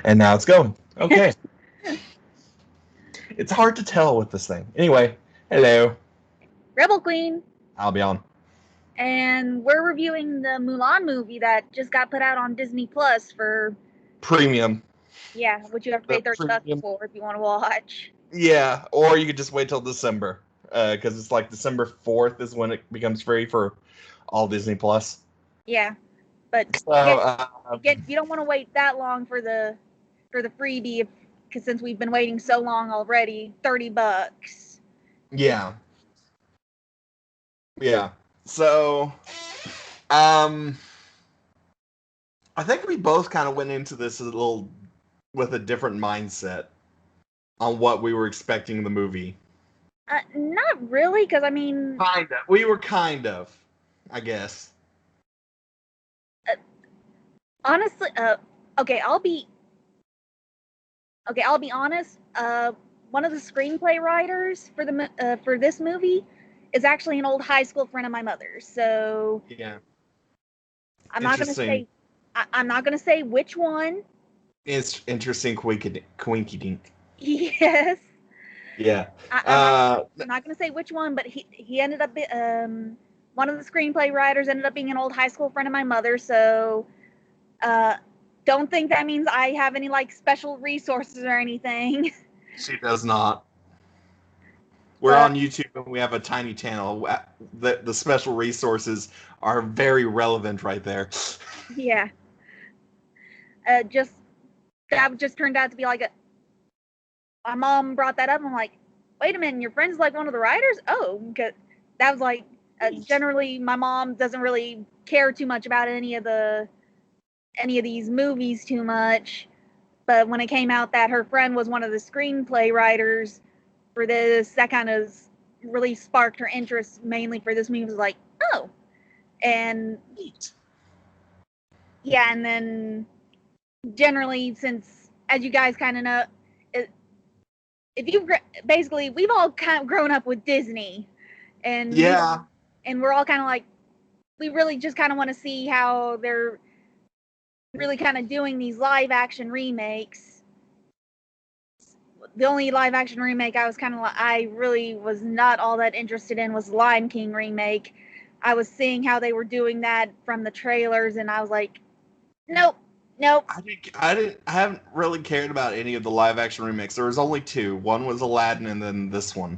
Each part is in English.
And now it's going. Okay. It's hard to tell with this thing. Anyway, hello. Rebelqueen, Albion. and we're reviewing the Mulan movie that just got put out on Disney Plus for Premium. which you have to pay $30 premium. for if you want to watch. Yeah, or you could just wait till December, because it's like December 4th is when it becomes free for all Disney Plus. Yeah, but So, again, you don't want to wait that long for the freebie, because since we've been waiting so long already, $30. yeah. Yeah. So, I think we both kind of went into this a little with a different mindset on what we were expecting in the movie. Not really, because I mean, Kind of. We were kind of, I guess. honestly, okay, I'll be honest. One of the screenplay writers for this movie is actually an old high school friend of my mother's. So Yeah. I'm not gonna say I'm not gonna say which one. It's interesting, Quinky Dink. Yes. Yeah. I'm not gonna say which one, but he ended up one of the screenplay writers ended up being an old high school friend of my mother. So don't think that means I have any like special resources or anything. She does not. We're on YouTube and we have a tiny channel. The special resources are very relevant right there. Yeah. Just that just turned out to be like my mom brought that up. And I'm like, wait a minute, your friend's like one of the writers? Oh, because that was like generally my mom doesn't really care too much about any of these movies too much. But when it came out that her friend was one of the screenplay writers for this, that kind of really sparked her interest mainly for this movie. It was like, oh. And yeah, and then generally, since as you guys kind of know, if you basically, we've all kind of grown up with Disney, and we're all kind of like, we really just kind of want to see how they're really kind of doing these live action remakes. The only live action remake I was kind of like, I really was not all that interested in was Lion King remake. I was seeing how they were doing that from the trailers, and I was like, nope. I haven't really cared about any of the live action remakes. There was only two. One was Aladdin, and then this one.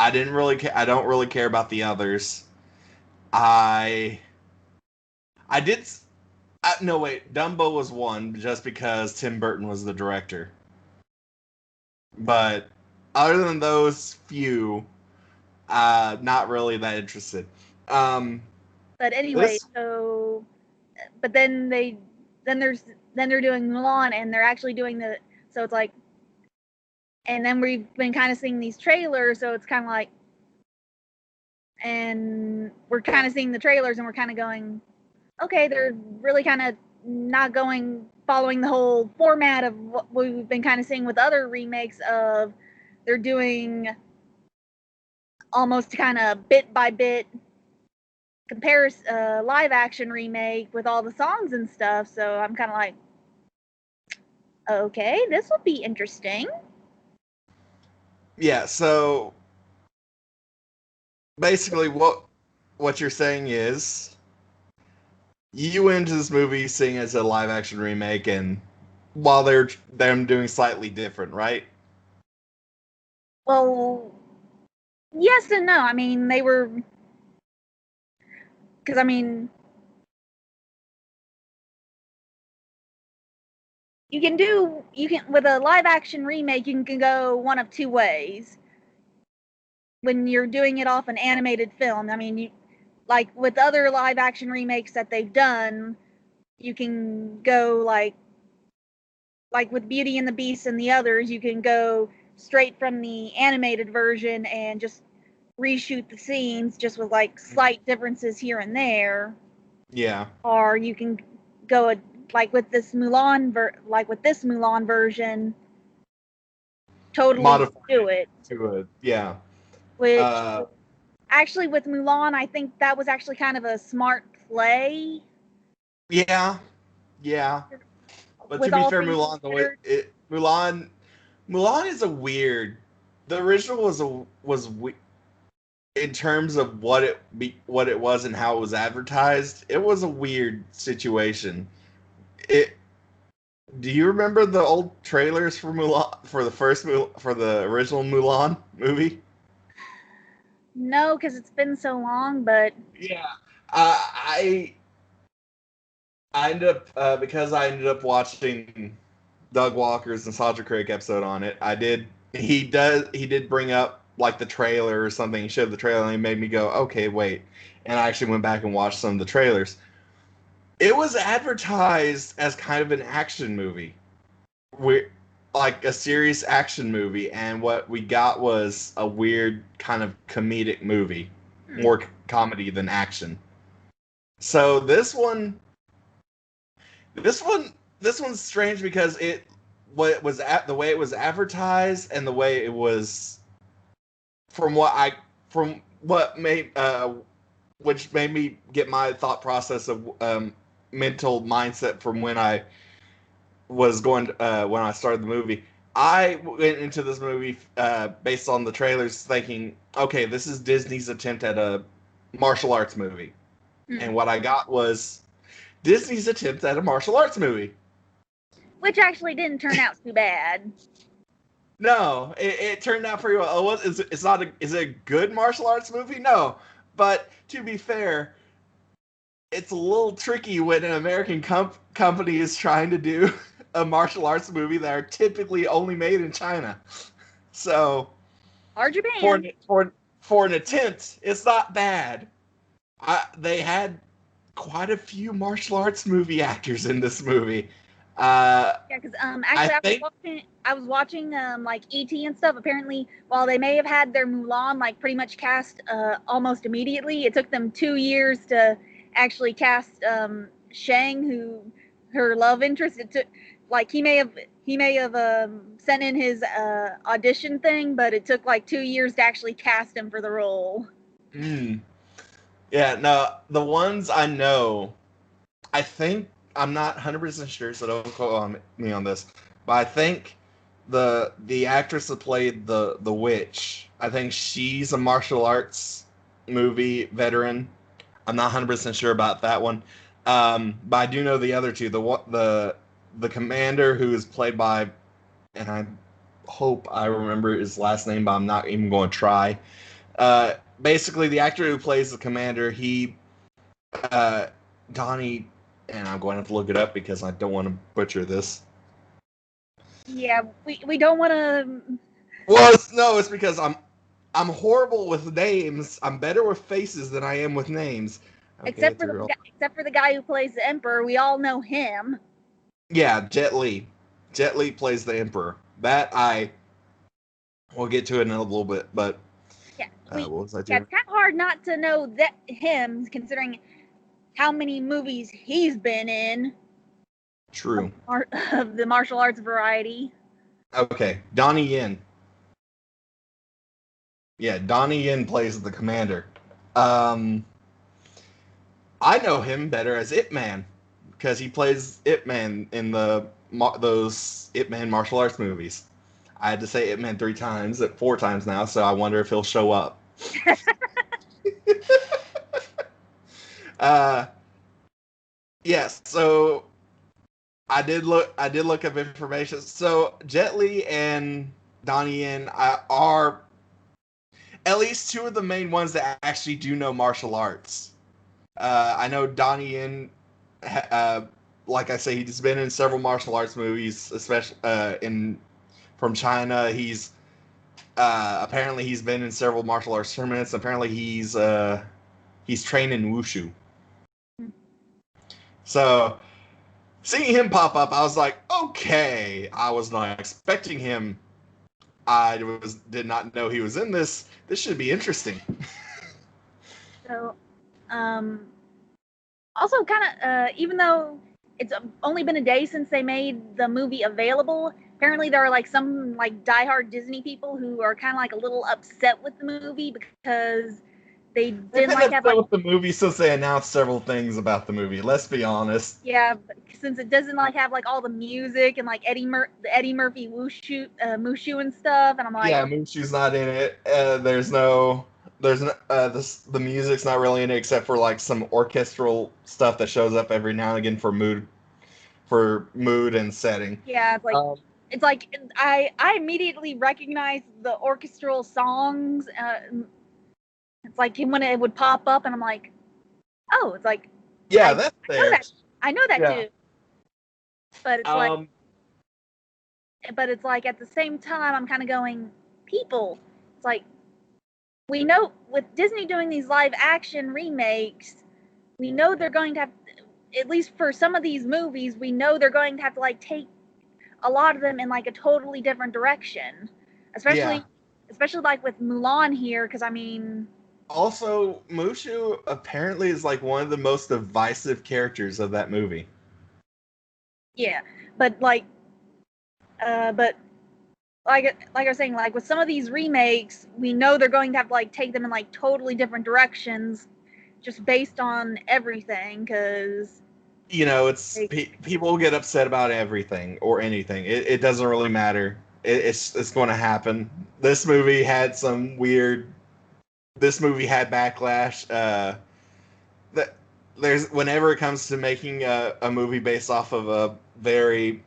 I didn't really. I don't really care about the others. I did. No, wait. Dumbo was one just because Tim Burton was the director. But other than those few, not really that interested. But anyway, but then they're doing Mulan, and they're actually doing so it's like, and then we've been kind of seeing these trailers, so it's kind of like, and we're kind of seeing the trailers, and we're kind of going, okay, they're really kind of not following the whole format of what we've been kind of seeing with other remakes of, they're doing almost kind of bit by bit live action remake with all the songs and stuff. So I'm kind of like, okay, this will be interesting. Yeah, so basically what you're saying is you went into this movie seeing it as a live action remake, and while they're them doing slightly different, right? Well, yes and no. I mean, they were, because I mean, you can with a live action remake, you can go one of two ways. When you're doing it off an animated film, I mean, like with other live action remakes that they've done, you can go like with Beauty and the Beast and the others, you can go straight from the animated version and just reshoot the scenes just with like slight differences here and there. Yeah. Or you can go like with this Mulan version, totally Modify do it. to it. Yeah. Which actually with Mulan, I think that was actually kind of a smart play. Yeah. Yeah. But to with be all fair, things Mulan, considered. Mulan is a weird. The original in terms of what it was and how it was advertised. It was a weird situation. It. Do you remember the old trailers for Mulan for the original Mulan movie? No, because it's been so long, but Yeah. I I ended up because I ended up watching Doug Walker's and Sandra Craig episode on it. I did. He did bring up like the trailer or something. He showed the trailer and he made me go, okay, wait. And I actually went back and watched some of the trailers. It was advertised as kind of an action movie, we like a serious action movie, and what we got was a weird kind of comedic movie, more comedy than action. So this one's strange because what was at the way it was advertised and the way it was from what made which made me get my thought process of mental mindset from when I started the movie. I went into this movie based on the trailers, thinking, okay, this is Disney's attempt at a martial arts movie, and what I got was Disney's attempt at a martial arts movie. which actually didn't turn out too bad. No, it turned out pretty well. Oh, it's not is it a good martial arts movie? No, but to be fair, it's a little tricky when an American company is trying to do a martial arts movie that are typically only made in China. So Or Japan. For an attempt, it's not bad. They had quite a few martial arts movie actors in this movie. Yeah, because actually I was watching like ET and stuff. Apparently, while they may have had their Mulan like pretty much cast almost immediately, it took them 2 years to actually cast Shang, who her love interest. It took like he may have sent in his audition thing, but it took like 2 years to actually cast him for the role. Mm. Yeah, no, the ones I know, I think I'm not 100% sure, so don't quote on me on this. But I think the actress that played the witch, I think she's a martial arts movie veteran. I'm not 100% sure about that one, but I do know the other two. The commander who is played by, and I hope I remember his last name, but I'm not even going to try. Basically, the actor who plays the commander, uh, Donnie, and I'm going to have to look it up because I don't want to butcher this. Yeah, we don't want to. Well, it's because I'm horrible with names. I'm better with faces than I am with names. Okay, except for the guy who plays the emperor, we all know him. Yeah, Jet Li. Jet Li plays the Emperor. That we'll get to it in a little bit, but Yeah, what was I yeah, doing? it's kind of hard not to know that him, considering how many movies he's been in. True. Of the martial arts variety. Okay, Donnie Yen. Yeah, Donnie Yen plays the commander. Um, I know him better as Ip Man because he plays Ip Man in those Ip Man martial arts movies. I had to say Ip Man 3 times, 4 times now, so I wonder if he'll show up. uh, yes, so I did look up information. So Jet Li and Donnie Yen are at least two of the main ones that actually do know martial arts. I know Donnie Yen, like I say, he's been in several martial arts movies, especially in from China. Apparently he's been in several martial arts tournaments. Apparently he's trained in wushu. So seeing him pop up, I was like, okay. I was not expecting him. Did not know he was in this. This should be interesting. So, also kind of, even though it's only been a day since they made the movie available, apparently there are like some like diehard Disney people who are kind of like a little upset with the movie because they They've didn't been like have upset like with the movie since they announced several things about the movie. Let's be honest. yeah, since it doesn't like have like all the music and like the Eddie Murphy Mushu and stuff, and I'm like, Yeah, Mushu's not in it. The music's not really in it except for like some orchestral stuff that shows up every now and again for mood and setting. yeah, Um, it's like I immediately recognize the orchestral songs. It's like when it would pop up, and I'm like, oh, it's like yeah, I that's know there. that I know that Yeah. too, but Um, it's like at the same time I'm kind of going, people. It's like we know with Disney doing these live action remakes, we know they're going to have, at least for some of these movies, we know they're going to have to like take a lot of them in like a totally different direction, yeah. especially like with Mulan here, because I mean, Also, Mushu apparently is like one of the most divisive characters of that movie. yeah, but but like I was saying, like with some of these remakes, we know they're going to have to like take them in like totally different directions, just based on everything, because It's people get upset about everything or anything. It doesn't really matter. It's going to happen. This movie had some weird. This movie had backlash. That there's whenever it comes to making a movie based off of a very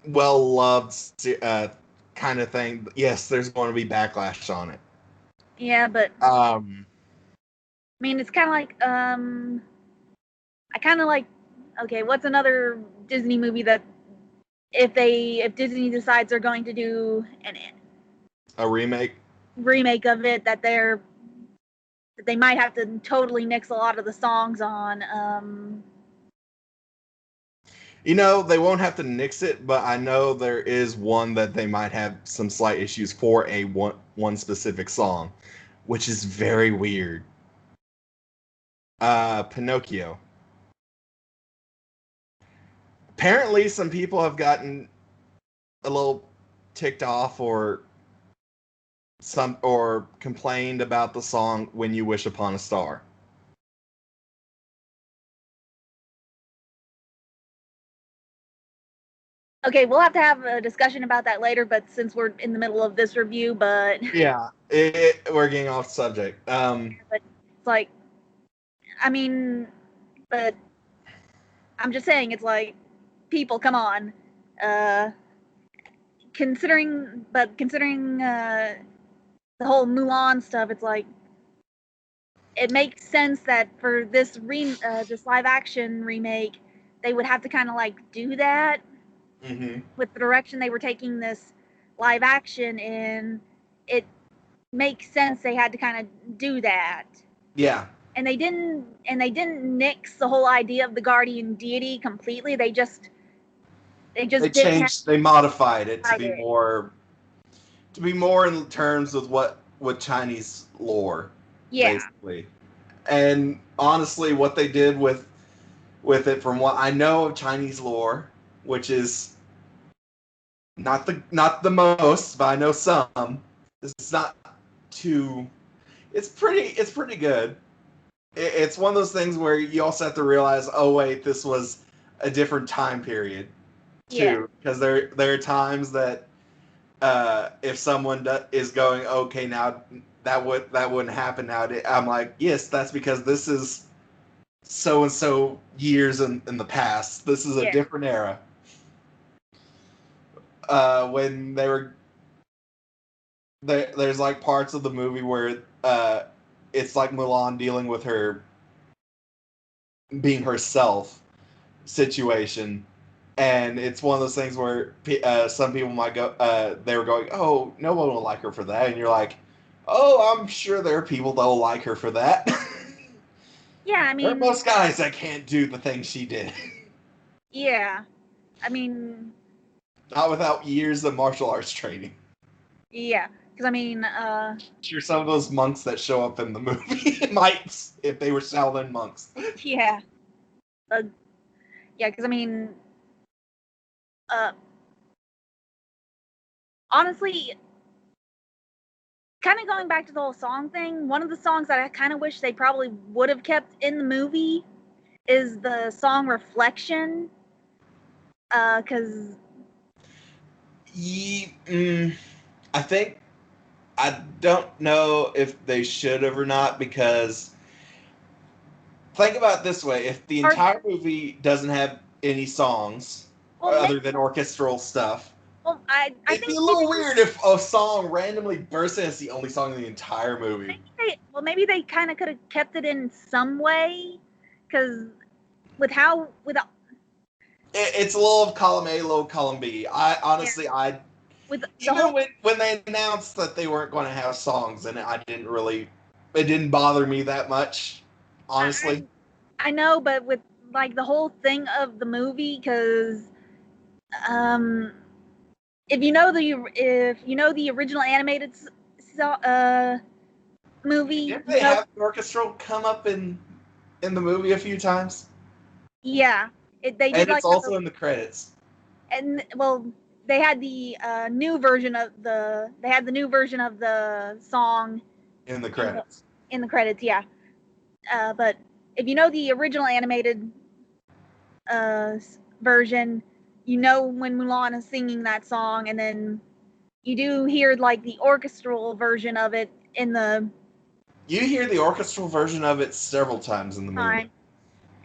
well loved kind of thing. Yes, there's going to be backlash on it. yeah, but Um, I mean, it's kind of like I kind of like, okay, what's another Disney movie that if Disney decides they're going to do an a remake. remake of it, that they might have to totally nix a lot of the songs on. They won't have to nix it, but I know there is one that they might have some slight issues for a one specific song, which is very weird. Pinocchio. Apparently, some people have gotten a little ticked off or complained about the song "When You Wish Upon a Star." Okay, we'll have to have a discussion about that later, but since we're in the middle of this review, Yeah, we're getting off subject. but it's like, I mean, but I'm just saying, it's like, people, come on. Uh, considering the whole Mulan stuff, it's like it makes sense that for this live action remake, they would have to kind of like do that hmm with the direction they were taking this live action in. It makes sense they had to kind of do that, Yeah, and they didn't nix the whole idea of the guardian deity completely. They they just didn't have changed, they modified it to hide it. to be more in terms with what with Chinese lore, Yeah, basically. And honestly, what they did with it, from what I know of Chinese lore, which is not the most, but I know some. It's not too. It's pretty good. It's one of those things where you also have to realize, oh wait, this was a different time period yeah, too, because there are times that if someone is going, okay, now that wouldn't happen now. I'm like, yes, that's because this is so and so years in the past. This is a yeah, different era. When there's like parts of the movie where it's like Mulan dealing with her being herself situation, and it's one of those things where some people might go, they were going, oh, no one will like her for that, and you're like, oh, I'm sure there are people that will like her for that. yeah. I There are mean, most guys that can't do the things she did, yeah. I mean, not without years of martial arts training. yeah. Because I mean, Sure, some of those monks that show up in the movie might, if they were Shaolin monks. yeah, uh, yeah. Because I mean, uh, honestly, kind of going back to the whole song thing, one of the songs that I kind of wish they probably would have kept in the movie is the song Reflection. Because I think I don't know if they should have or not, because think about it this way: if the entire movie doesn't have any songs other than orchestral stuff, I it'd think be a little weird if a song randomly bursts in as the only song in the entire movie. Maybe they kind of could have kept it in some way, because it's a little of column A, little column B. I honestly, yeah. When they announced that they weren't going to have songs, and it didn't bother me that much, honestly. I know, but with like the whole thing of the movie, because if you know the original animated movie, didn't they have the orchestral come up in the movie a few times? Yeah, they did. And it's also in the credits. And well, they had the new version of the song in the credits. In the credits, yeah. But if you know the original animated version, you know when Mulan is singing that song, and then you do hear like the orchestral version of it in the. You hear the orchestral version of it several times in the movie.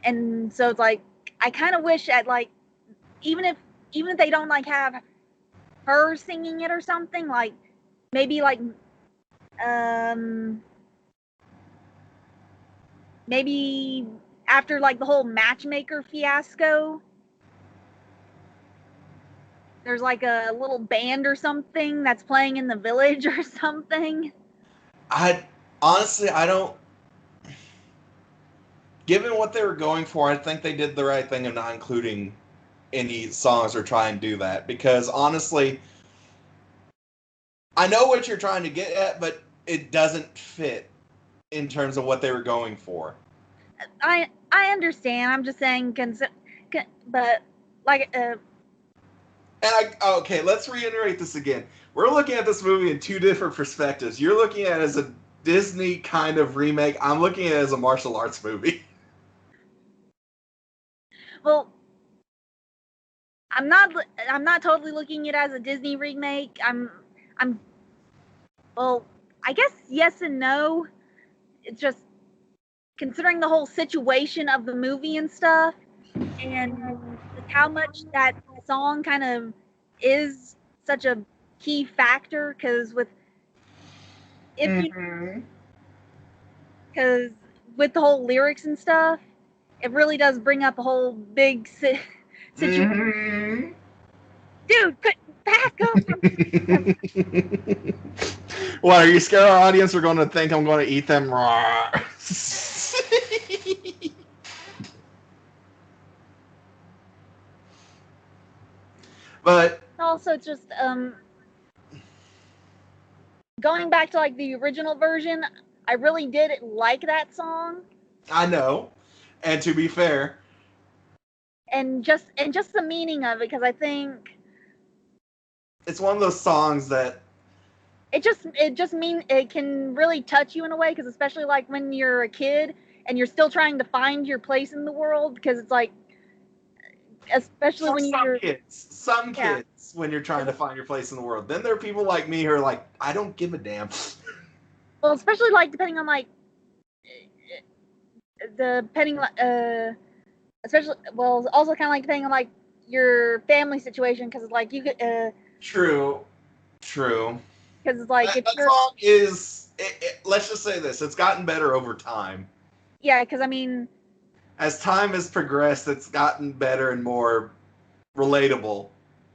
And so it's like, I kind of wish at like, even if they don't like have her singing it or something, like maybe like maybe after like the whole matchmaker fiasco, there's like a little band or something that's playing in the village or something. I don't. Given what they were going for, I think they did the right thing of not including any songs or try and do that, because honestly, I know what you're trying to get at, but it doesn't fit in terms of what they were going for. I understand. I'm just saying, but like. Okay, let's reiterate this again. We're looking at this movie in two different perspectives. You're looking at it as a Disney kind of remake. I'm looking at it as a martial arts movie. Well, I'm not totally looking at it as a Disney remake. Well, I guess yes and no. It's just considering the whole situation of the movie and stuff, and how much that song kind of is such a key factor, because with the whole lyrics and stuff, it really does bring up a whole big situation. Dude, back up. What, are you scared our audience are going to think I'm going to eat them raw? But also, just going back to like the original version, I really did like that song. I know, and to be fair, and just the meaning of it, because I think it's one of those songs that it can really touch you in a way, because especially like when you're a kid and you're still trying to find your place in the world, because it's like, especially when you're some kids when you're trying to find your place in the world. Then there are people like me who are like, I don't give a damn. Well, especially like depending on like especially, well, also kind of like depending on like your family situation, because like you could True. Because it's like that song is let's just say this, it's gotten better over time. Yeah, because I mean, as time has progressed, it's gotten better and more relatable,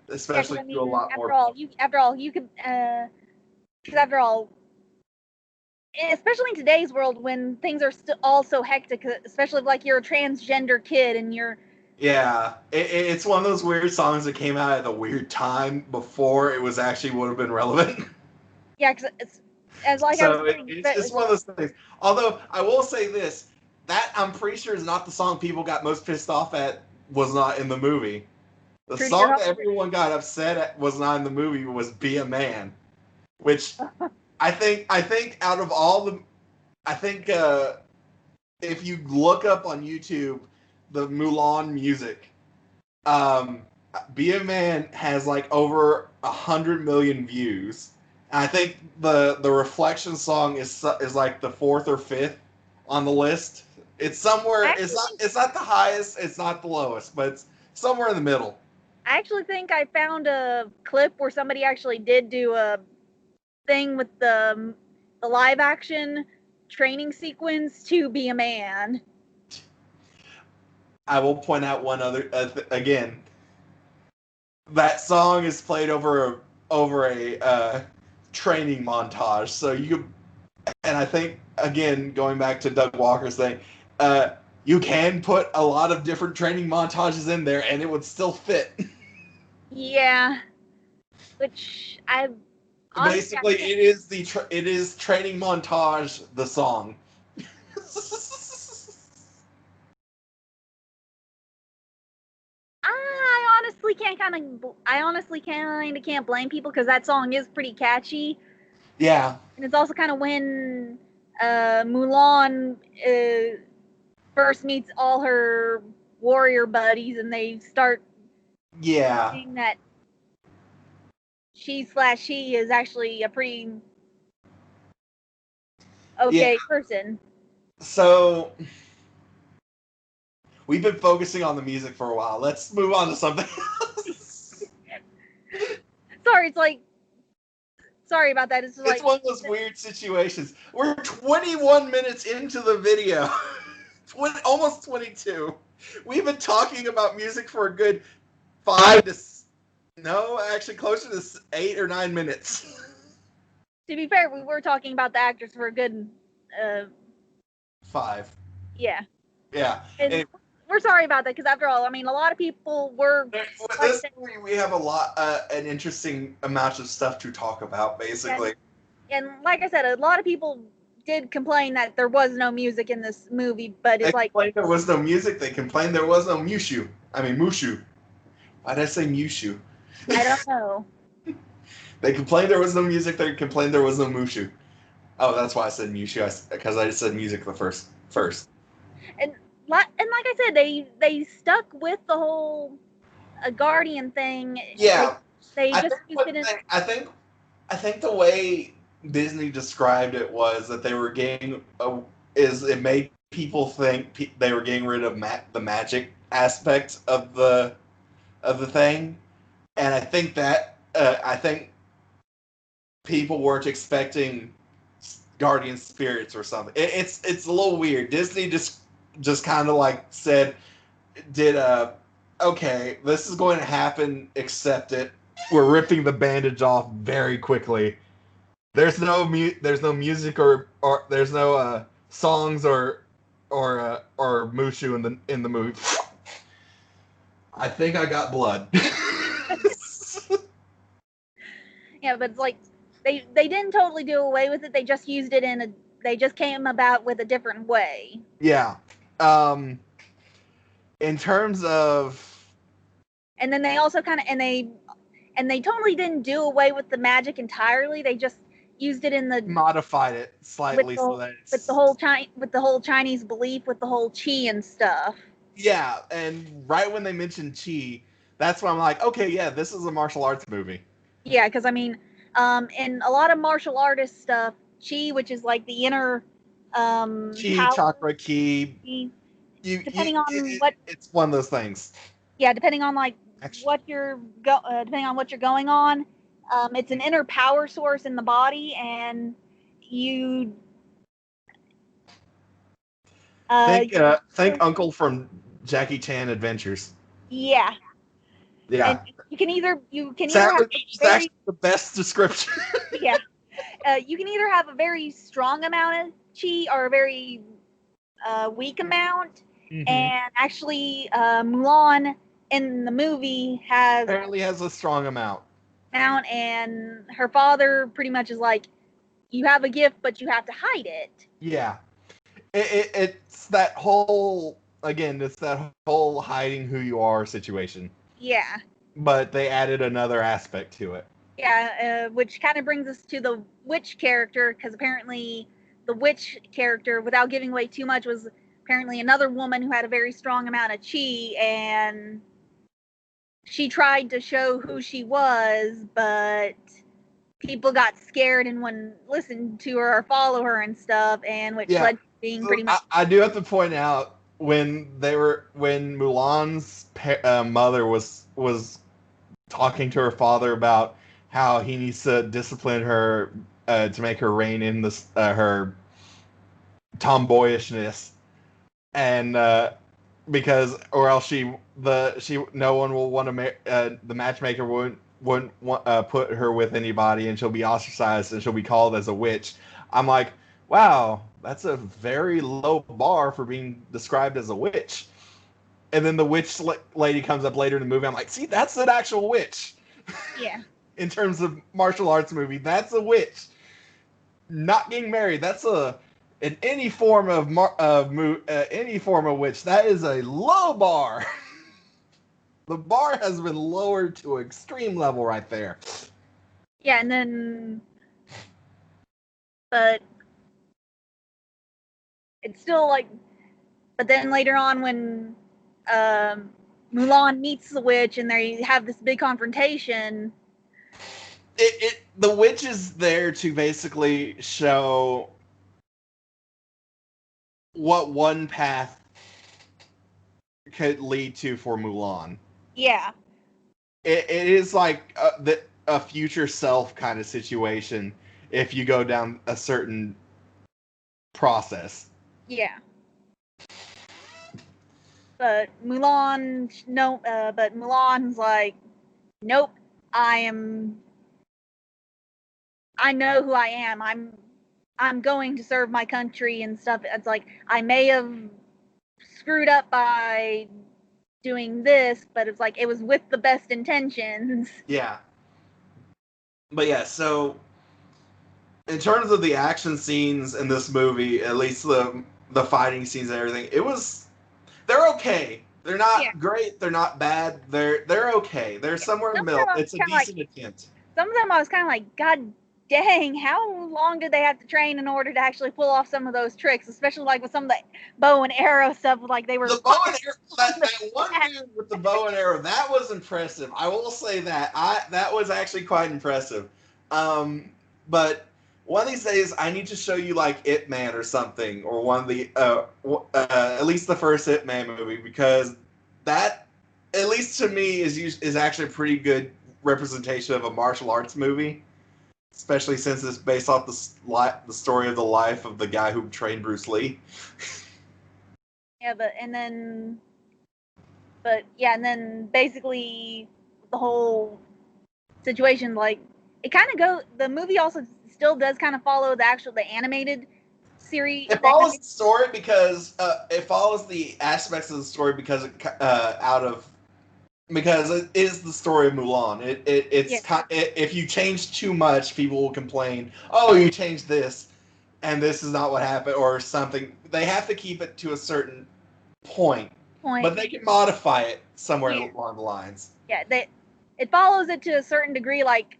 especially to a lot more. After all, you could, because after all, especially in today's world when things are all so hectic, especially if like you're a transgender kid and you're. Yeah, it's one of those weird songs that came out at a weird time before it was actually would have been relevant. Yeah, because it's like so it's one of those things. Although I will say this, that I'm pretty sure is not the song people got most pissed off at. Was not in the movie. The song that everyone got upset at was not in the movie. Was "Be a Man," which I think out of all the, I think if you look up on YouTube the Mulan music, um, Be a Man has like over 100 million views. And I think the Reflection song is like the fourth or fifth on the list. It's somewhere. I It's actually not. think It's not the highest. It's not the lowest, but it's somewhere in the middle. I actually think I found a clip where somebody actually did do a thing with the live action training sequence to Be a Man. I will point out one other again. That song is played over a training montage. So you, and I think again going back to Doug Walker's thing, uh, you can put a lot of different training montages in there, and it would still fit. Yeah, which I honestly Basically, it is training montage the song. I honestly kind of can't blame people because that song is pretty catchy, Yeah, and it's also kind of when Mulan first meets all her warrior buddies, and they start yeah, saying that she is actually a pretty yeah. okay person. So we've been focusing on the music for a while. Let's move on to something else. Sorry, it's like sorry about that. It's It's like one of those weird situations. We're 21 minutes into the video, 20, almost 22. We've been talking about music for a good five to no, actually closer to 8 or 9 minutes. to be fair, we were talking about the actors for a good uh Five. yeah. Yeah. And And we're sorry about that because after all, I mean, a lot of people were with like this movie, we have a lot, an interesting amount of stuff to talk about, and basically. like I said, a lot of people did complain that there was no music in this movie, but They it's like complained there was no music. They complained there was no Mushu. I mean, Mushu. Why did I say Mushu? I don't know. They complained there was no music. They complained there was no Mushu. Oh, that's why I said Mushu, because I said music the first. And like I said, they stuck with the whole Guardian thing. Yeah, They I just think used it in I think the way Disney described it was that they were getting is it made people think they were getting rid of the magic aspect of the thing, and I think people weren't expecting guardian spirits or something. It's a little weird. Disney just kind of like said did a okay, this is going to happen, accept it. We're ripping the bandage off very quickly. There's no music or there's no songs or Mushu in the movie. I think I got blood. yeah, but it's like they didn't totally do away with it. They just used it in a they just came about with a different way. Yeah. Um, in terms of And then they also kind of and they totally didn't do away with the magic entirely. They just used it in the modified it with slightly the so that with the it's whole Chinese belief with the whole chi and stuff. yeah, and right when they mentioned chi, that's when I'm like, okay, yeah, this is a martial arts movie. Yeah, because I mean, in a lot of martial artist stuff, chi, which is like the inner Chi, power, chakra, ki, depending on what, it's one of those things. yeah, depending on like Actually, what you're depending on what you're going on, it's an inner power source in the body, and you think Uncle from Jackie Chan Adventures. yeah, and Yeah, you can either have a it's very actually the best description. yeah, you can either have a very strong amount of chi or a very weak amount. Mm-hmm. And actually, Mulan in the movie has Apparently has a strong amount. amount, and her father pretty much is like, you have a gift, but you have to hide it. Yeah, it's that whole again. It's that whole hiding who you are situation. Yeah, But they added another aspect to it. Yeah, which kind of brings us to the witch character, because apparently the witch character, without giving away too much, was apparently another woman who had a very strong amount of chi, and she tried to show who she was, but people got scared and wouldn't listen to her or follow her and stuff, and which Yeah. led to being So pretty much. I do have to point out when Mulan's mother was talking to her father about how he needs to discipline her to make her rein in this her tomboyishness, and because or else she no one will want to the matchmaker wouldn't put her with anybody, and she'll be ostracized and she'll be called as a witch. I'm like, wow, that's a very low bar for being described as a witch. And then the witch lady comes up later in the movie. I'm like, see, that's an actual witch. Yeah. In terms of martial arts movie, that's a witch. Not getting married, that's a in any form of any form of witch, that is a low bar. The bar has been lowered to an extreme level right there. Yeah, and then, but it's still like, but then later on when um, Mulan meets the witch and they have this big confrontation. The witch is there to basically show what one path could lead to for Mulan. Yeah. It is like a future self kind of situation if you go down a certain process. Yeah. But Mulan, no, but Mulan's like, nope, I am, I know who I am. I'm going to serve my country and stuff. It's like, I may have screwed up by doing this, but it's like, it was with the best intentions. Yeah. But yeah, so in terms of the action scenes in this movie, at least the fighting scenes and everything, they're okay. They're Yeah. not great. They're not bad. They're okay. They're somewhere in Some the of them middle. I was It's a kind of like, decent attempt. some of them I was kind of like, God dang, how long did they have to train in order to actually pull off some of those tricks, especially like with some of the bow and arrow stuff, like they were The bow and firing arrow, on the that one dude with the bow and arrow, that was impressive. I will say that. That was actually quite impressive. But one of these days, I need to show you like Ip Man or something, or one of the at least the first Ip Man movie, because that, at least to me, is actually a pretty good representation of a martial arts movie, especially since it's based off the story of the life of the guy who trained Bruce Lee. Yeah, but yeah, and then basically the whole situation, like it kind of the movie also still does kind of follow the animated series, It the follows animated. the story because it follows the aspects of the story because because it is the story of Mulan. Yeah, If you change too much, people will complain. Oh, you changed this, and this is not what happened, or something. They have to keep it to a certain point, point. but they can modify it somewhere Yeah, along the lines. yeah, it follows it to a certain degree. Like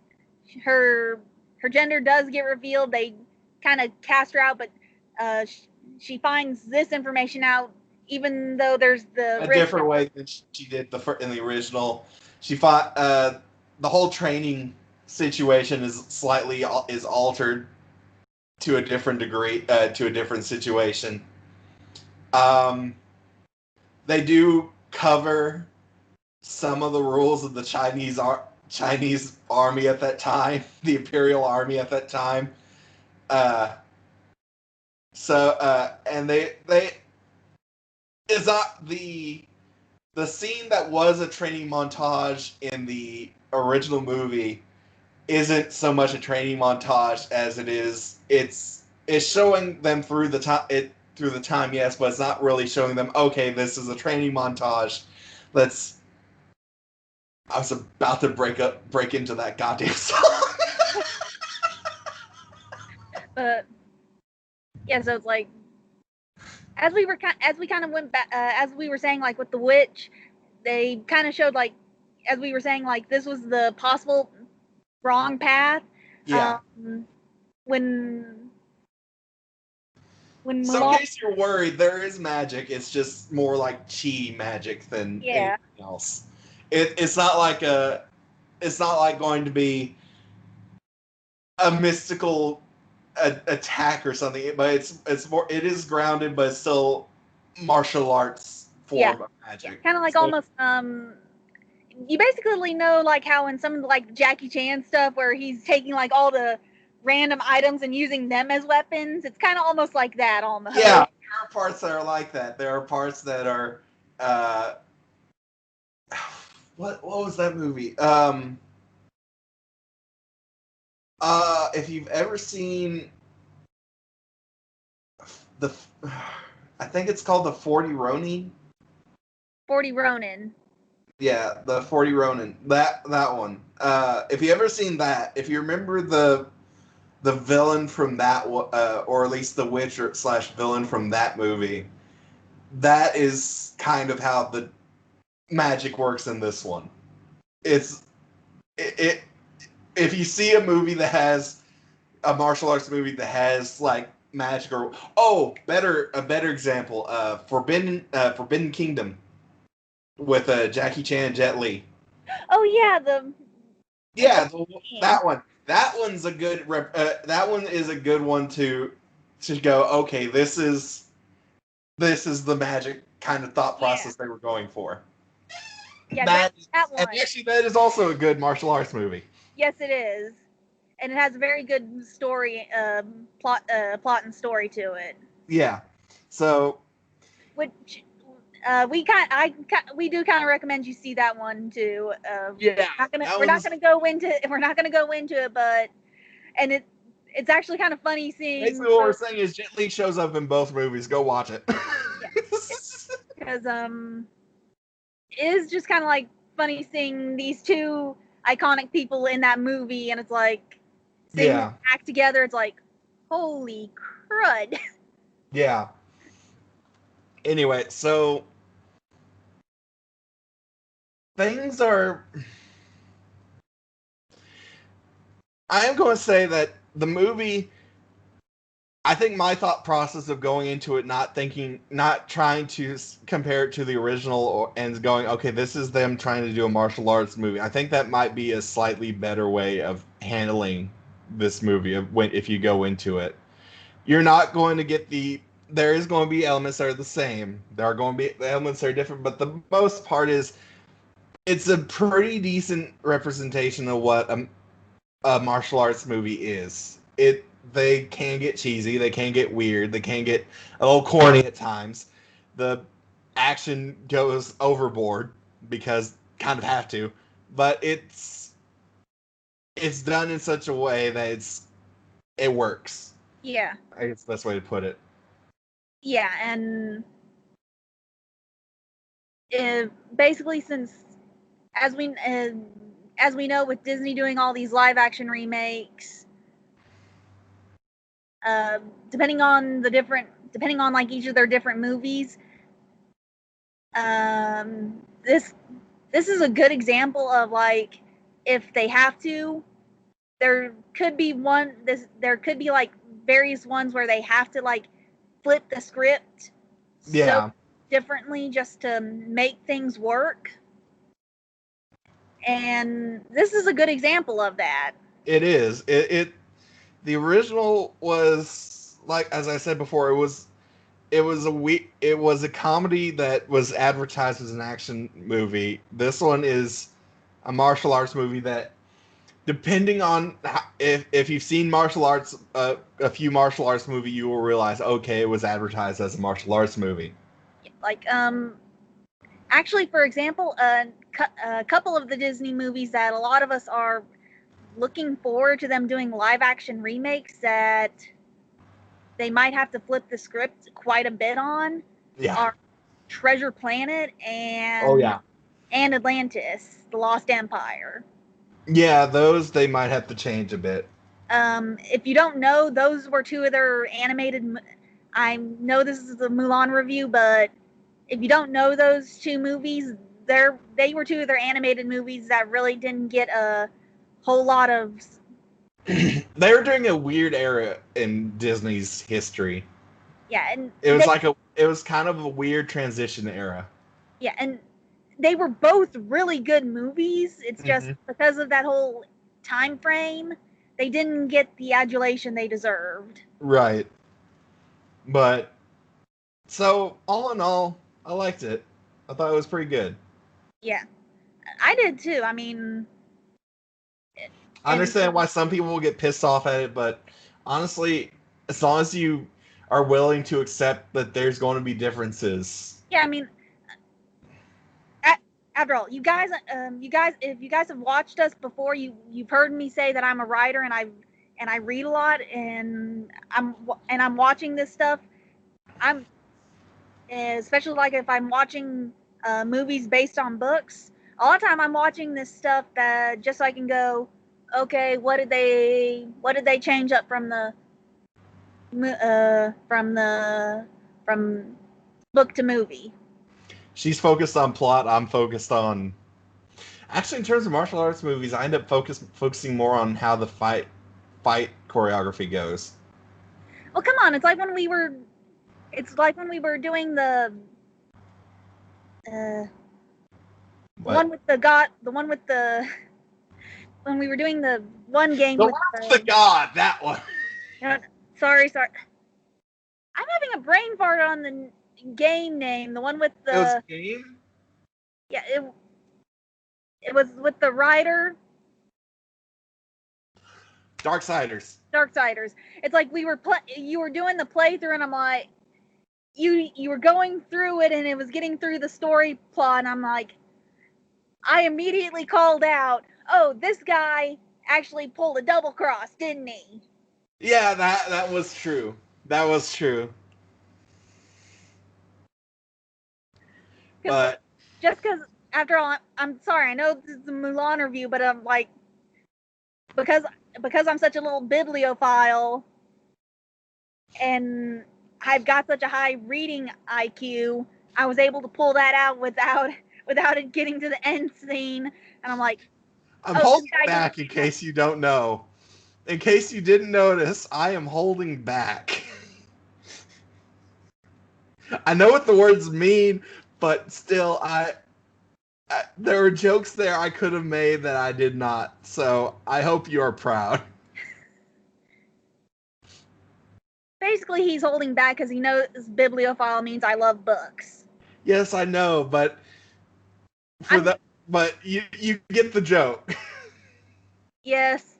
her her gender does get revealed. They kind of cast her out, but uh, she finds this information out, even though there's the A risk of different way than she did in the original. She fought the whole training situation is altered to a different degree to a different situation. Um, they do cover some of the rules of the Chinese army at that time, the Imperial Army at that time. Uh, and they is not the scene that was a training montage in the original movie isn't so much a training montage as it's showing them through the time, yes, but it's not really showing them, okay, this is a training montage. Let's I was about to break into that goddamn song. but yeah, so it's like as we kind of went back as we were saying like with the witch, they kind of showed like as we were saying like this was the possible wrong path. Yeah. When So in Mulan, case you're worried, there is magic. It's just more like chi magic than yeah, anything else. It's not like it's not like going to be a mystical attack or something, but it's more, it is grounded, but it's still martial arts yeah, form of magic. kind of like So, almost you basically know like how in some like Jackie Chan stuff where he's taking like all the random items and using them as weapons. It's kind of almost like that almost. yeah, there are parts that are like that. There are parts that are uh, what was that movie? If you've ever seen the, I think it's called the 40 Ronin. 40 Ronin. Yeah, the 40 Ronin. That one. If you ever seen that, if you remember the villain from that, or at least the witch slash villain from that movie, that is kind of how the magic works in this one. It's it if you see a movie that has a martial arts movie that has like magic, or a better example, Forbidden Kingdom with Jackie Chan and Jet Li. Oh yeah, the Yeah, game. that one. That one's a good. That one is a good one to go. Okay, this is the magic kind of thought Yeah, process they were going for. yeah, That that and one. actually that is also a good martial arts movie. Yes, it is, and it has a very good story, plot and story to it. Yeah. So Which we do kind of recommend you see that one too. yeah, that We're not one's gonna go into it, but and it's actually kind of funny seeing basically what we're both. saying is Jet Li shows up in both movies. Go watch it. Yeah, because it is just kind of like funny seeing these two iconic people in that movie, and it's like seeing them Yeah. act together. It's like, holy crud! Yeah. Anyway, so things are. I am going to say that the movie, I think my thought process of going into it, not trying to compare it to the original, and going, okay, this is them trying to do a martial arts movie. I think that might be a slightly better way of handling this movie. If you go into it, you're not going to get the. There is going to be elements that are the same. There are going to be elements that are different, but the most part is it's a pretty decent representation of what a martial arts movie is. They can get cheesy, they can get weird, they can get a little corny at times. The action goes overboard because kind of have to, but it's done in such a way that it works. Yeah, I guess the best way to put it. yeah, and basically since as we uh, as we know with Disney doing all these live action remakes, depending on like each of their different movies, um, this is a good example of like if they have to, there could be like various ones where they have to like flip the script so Yeah, differently just to make things work. And this is a good example of that. it is. It the original was, like as I said before, it was a comedy that was advertised as an action movie. This one is a martial arts movie that, depending on if you've seen martial arts, a few martial arts movie, you will realize, okay, it was advertised as a martial arts movie. Like actually for example, a couple of the Disney movies that a lot of us are looking forward to them doing live action remakes that they might have to flip the script quite a bit on Yeah. are Treasure Planet Oh yeah. and Atlantis, The Lost Empire. Yeah, those they might have to change a bit. If you don't know, those were two of their animated. I know this is a Mulan review, but if you don't know those two movies, they were two of their animated movies that really didn't get a whole lot of. They were doing a weird era in Disney's history. Yeah, and it was it was kind of a weird transition era. Yeah, and they were both really good movies. It's just because of that whole time frame, they didn't get the adulation they deserved. Right. But so all in all, I liked it. I thought it was pretty good. Yeah, I did too. I mean, I understand why some people will get pissed off at it, but honestly, as long as you are willing to accept that there's going to be differences. Yeah, I mean, after all, you guys, if you guys have watched us before, you've heard me say that I'm a writer and I read a lot, and I'm watching this stuff. I'm especially like if I'm watching movies based on books. A lot of time I'm watching this stuff that just so I can go, okay, what did they change up from book to movie? She's focused on plot. I'm focused on. Actually, in terms of martial arts movies, I end up focusing more on how the fight choreography goes. Well, come on, it's like when we were doing the one with the when we were doing the one game with the god, that one. Sorry. I'm having a brain fart on the game name. The one with the. It was game? Yeah, it was with the rider. Darksiders. It's like you were doing the playthrough, and I'm like, you were going through it, and it was getting through the story plot, and I'm like, I immediately called out, oh, this guy actually pulled a double cross, didn't he? Yeah, that was true. That was true. But just because, after all, I'm sorry. I know this is a Mulan review, but I'm like, because I'm such a little bibliophile, and I've got such a high reading IQ, I was able to pull that out without it getting to the end scene, and I'm like, I'm holding back in case you don't know. In case you didn't notice, I am holding back. I know what the words mean, but still, there were jokes there I could have made that I did not. So I hope you are proud. Basically, he's holding back because he knows bibliophile means I love books. Yes, I know, but but you get the joke. Yes.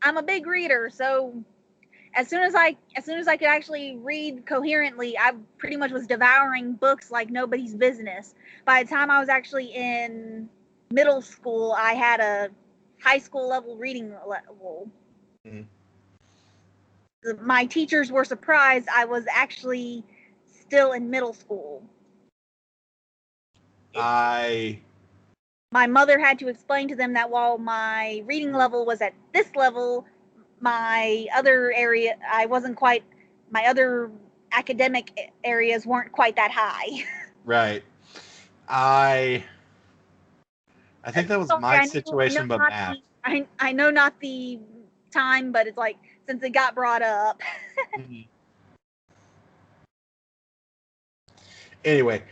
I'm a big reader, so as soon as I could actually read coherently, I pretty much was devouring books like nobody's business. By the time I was actually in middle school, I had a high school level reading level. Mm-hmm. My teachers were surprised I was actually still in middle school. My mother had to explain to them that while my reading level was at this level, my other academic areas weren't quite that high. Right. I think that was my situation, but math. I know not the time, but it's like, since it got brought up. Mm-hmm. Anyway,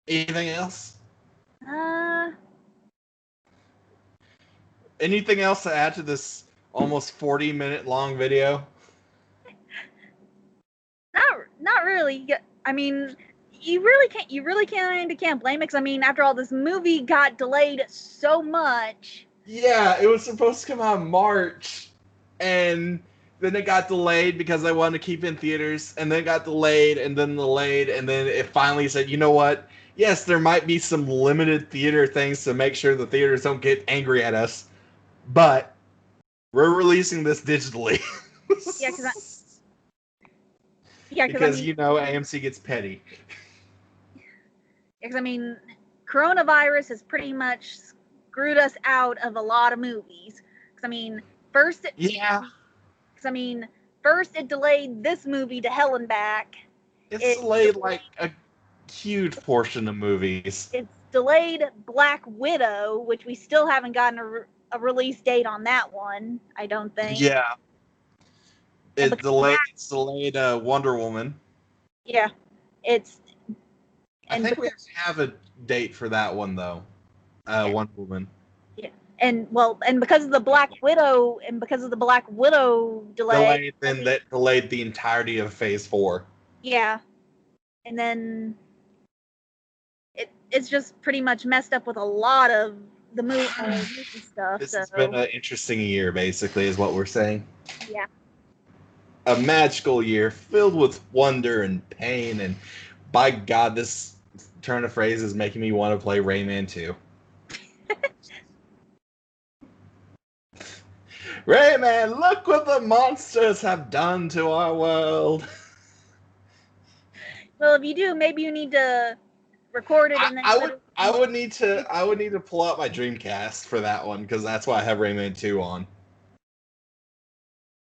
anything else? Anything else to add to this almost 40-minute long video? Not really. I mean, you really can't blame it, because I mean, after all, this movie got delayed so much. Yeah, it was supposed to come out in March, and then it got delayed because they wanted to keep it in theaters, and then it got delayed, and then it finally said, you know what? Yes, there might be some limited theater things to make sure the theaters don't get angry at us, but we're releasing this digitally. Because I mean, AMC gets petty. Because I mean, coronavirus has pretty much screwed us out of a lot of movies. Because I mean, first it delayed this movie to hell and back. It's delayed like a huge portion of movies. delayed Black Widow, which we still haven't gotten a release date on that one, I don't think. Yeah. And It's delayed Wonder Woman. Yeah. It's I and think we actually have a date for that one though. Wonder Woman. yeah. And because of the Black Widow delay. Then that delayed the entirety of Phase 4. Yeah. And then it's just pretty much messed up with a lot of the movie stuff. This has been an interesting year, basically, is what we're saying. Yeah. A magical year filled with wonder and pain, and by God, this turn of phrase is making me want to play Rayman 2. Rayman, look what the monsters have done to our world. Well, if you do, maybe you need to record it and then I would need to pull out my Dreamcast for that one because that's why I have Rayman 2 on.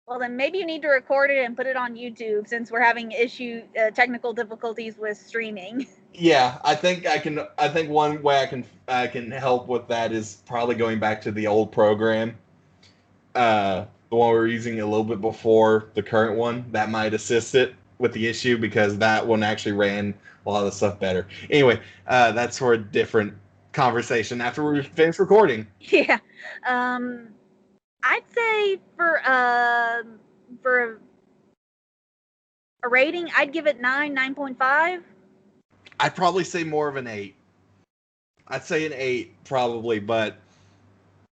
Well, then maybe you need to record it and put it on YouTube since we're having technical difficulties with streaming. Yeah, I think one way I can help with that is probably going back to the old program. The one we were using a little bit before the current one. That might assist it with the issue because that one actually ran a lot of the stuff better. Anyway, that's for a different conversation after we finish recording. Yeah. I'd say for a rating, I'd give it 9.5. I'd probably say more of an 8. I'd say an 8 probably, but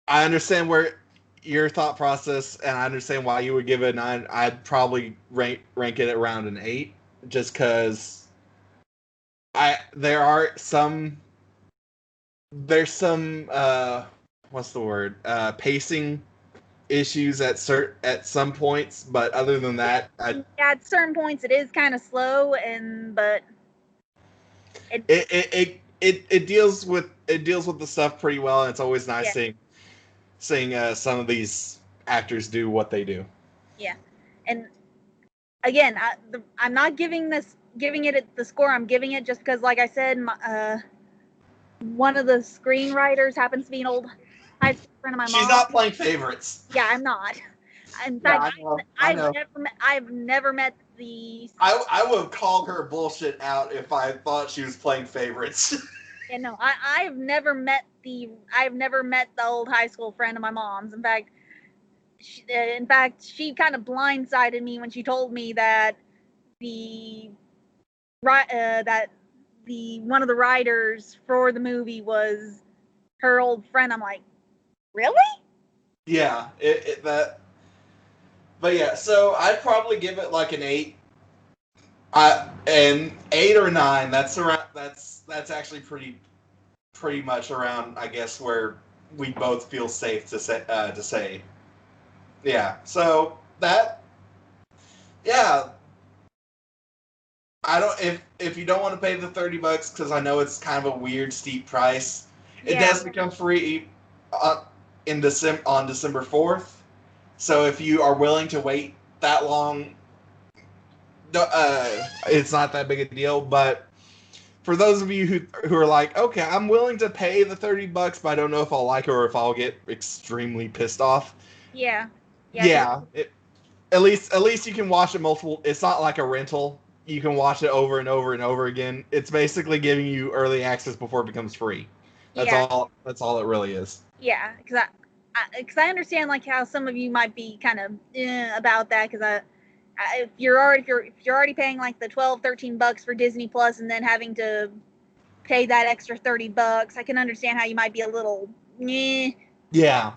I understand where your thought process, and I understand why you would give it a 9. I'd probably rank it around an 8, just because there's some what's the word, pacing issues at some points, but other than that, at certain points it is kind of slow, but it deals with the stuff pretty well, and it's always nice seeing some of these actors do what they do. Yeah, and again, I'm not giving it the score I'm giving it just because, like I said, one of the screenwriters happens to be an old high school friend of my mom. She's not playing favorites. Yeah, I'm not. In fact, I've never met the. I would call her bullshit out if I thought she was playing favorites. Yeah, no, I've never met the old high school friend of my mom's. In fact, she kind of blindsided me when she told me that one of the writers for the movie was her old friend. I'm like, really? Yeah, but yeah, so I'd probably give it like an 8. And 8 or 9. That's actually pretty much around, I guess, where we both feel safe to say. Yeah. So that. Yeah. I don't if you don't want to pay the $30 because I know it's kind of a weird steep price. It does become free on December 4th. So if you are willing to wait that long, it's not that big a deal. But for those of you who are like, okay, I'm willing to pay the $30, but I don't know if I'll like it or if I'll get extremely pissed off. Yeah. At least you can watch it multiple. It's not like a rental. You can watch it over and over and over again. It's basically giving you early access before it becomes free. That's all it really is. Yeah, because I understand like how some of you might be kind of about that because if you're already paying like the $12-13 for Disney Plus and then having to pay that extra $30, I can understand how you might be a little Yeah.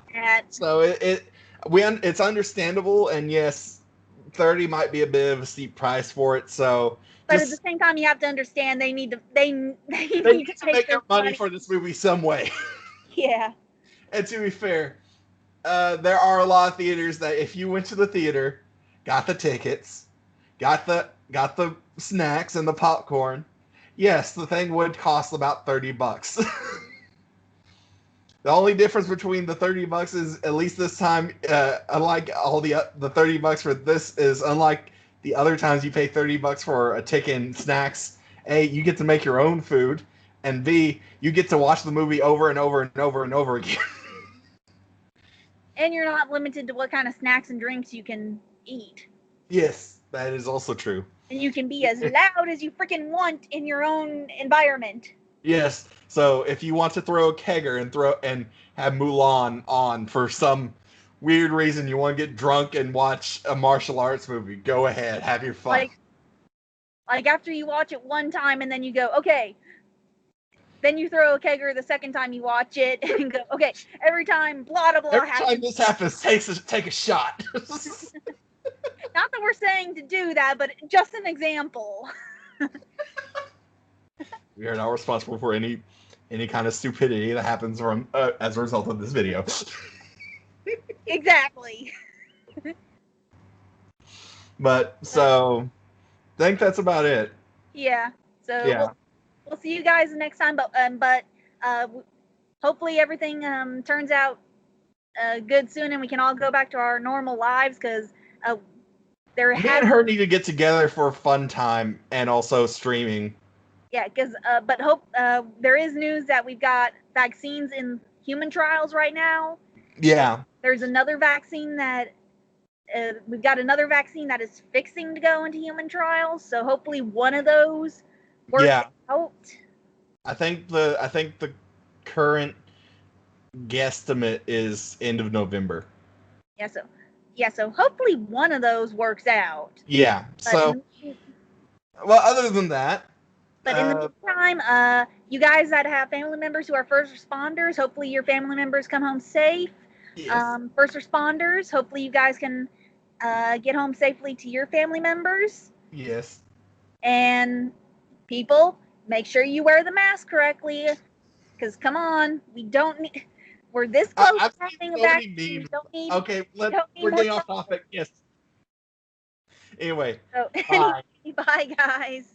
So it's understandable, and yes, 30 might be a bit of a steep price for it. So, but at the same time, you have to understand they need to make their money for this movie some way. Yeah. And to be fair, there are a lot of theaters that if you went to the theater, got the tickets, got the snacks and the popcorn, yes, the thing would cost about $30. The only difference between the $30 is, at least this time, unlike all the $30 for this, is unlike the other times you pay $30 for a ticket and snacks. A, you get to make your own food. and B, you get to watch the movie over and over and over and over again. And you're not limited to what kind of snacks and drinks you can eat. Yes, that is also true. And you can be as loud as you freaking want in your own environment. Yes. So if you want to throw a kegger and have Mulan on for some weird reason, you want to get drunk and watch a martial arts movie, go ahead, have your fun. Like after you watch it one time and then you go, okay. Then you throw a kegger the second time you watch it and go, okay, every time blah blah blah Every happens. time this happens, take a shot. Not that we're saying to do that, but just an example. We are not responsible for any kind of stupidity that happens from as a result of this video. Exactly. But so, I think that's about it. Yeah. So Yeah. we'll see you guys next time. But hopefully everything turns out good soon, and we can all go back to our normal lives because there Me has. and her need to get together for a fun time and also streaming. Yeah, because but there is news that we've got vaccines in human trials right now. Yeah. There's another vaccine that we've got another vaccine that is fixing to go into human trials. So hopefully one of those works out. I think the current guesstimate is end of November. Yeah, so hopefully one of those works out. Yeah. So well, other than that. But in the meantime, you guys that have family members who are first responders, hopefully your family members come home safe. Yes. First responders, hopefully you guys can get home safely to your family members. Yes. And people, make sure you wear the mask correctly. Because come on, we don't need. We're this close to having a vaccine. Okay, we're getting off topic. Yes. Anyway. So, bye, guys.